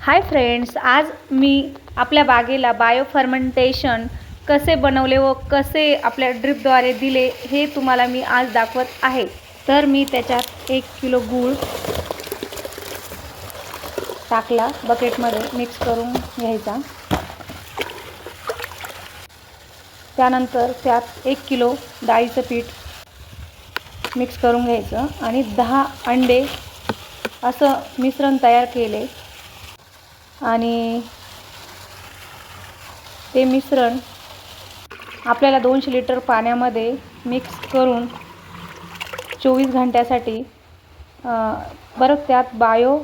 Hi friends, आज मी आपल्या बागेला बायो फर्मेंटेशन कसे बनवले व कसे आपल्या ड्रिपद्वारे दिले हे तुम्हाला मी आज दाखवत आहे। तर मी त्याच्यात 1 किलो गूळ टाकला, बकेटमध्ये मिक्स करून घ्यायचा। त्यानंतर त्यात 1 किलो डाळीचं पीठ मिक्स करून घ्यायचं आणि 10 अंडे असं मिश्रण तयार केले आणि ते मिश्रण आपल्याला 200 लिटर पाण्यामध्ये मिक्स करून 24 घंट्यासाठी बरं त्यात बायो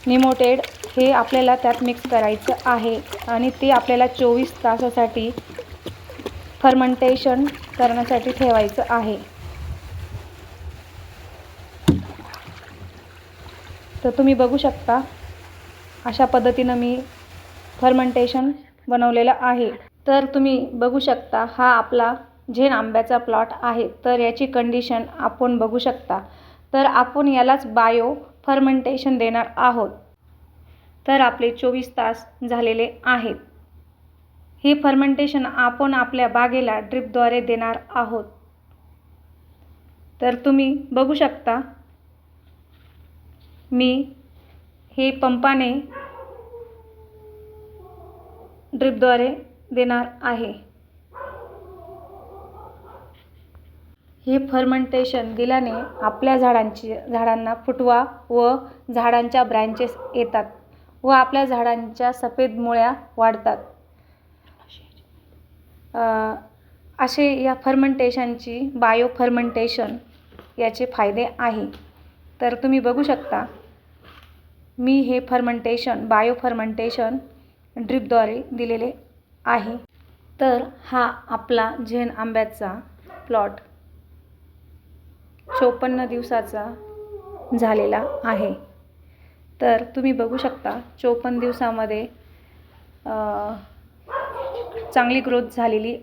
निमोटेड हे आपल्याला त्यात मिक्स करायचं आहे आणि ते आपल्याला 24 तासासाठी फर्मेंटेशन करण्यासाठी ठेवायचं आहे। तर तुम्ही बघू शकता अशा पद्धतीने मी फर्मेंटेशन बनवलेलं आहे। तर तुम्ही बघू शकता हा आपला झेन आंब्याचा प्लॉट आहे। तर याची कंडिशन आपण बघू शकता। तर आपण यालाच बायो फर्मेंटेशन देणार आहोत। तर आपले 24 तास झालेले आहेत। हे फर्मेंटेशन आपण आपल्या बागेला ड्रिपद्वारे देणार आहोत। तर तुम्ही बघू शकता मी हे पंपाने ड्रिपद्वारे देणार आहे। हे फर्मेंटेशन दिल्याने आपल्या झाडांना फुटवा व झाडांच्या ब्रँचेस येतात व आपल्या झाडांच्या सफेद मुळ्या वाढतात। असे या फर्मेंटेशनची बायो फर्मेंटेशन याचे फायदे आहे। तर तुम्ही बघू शकता मी हे फर्मेंटेशन बायो फर्मेंटेशन ड्रिपद्वारे दिलेले आहे। तर हा आपला झेन आंब्याचा प्लॉट 54 दिवसाचा झालेला आहे। तर तुम्ही बघू शकता 54 दिवसामध्ये चांगली ग्रोथ झालेली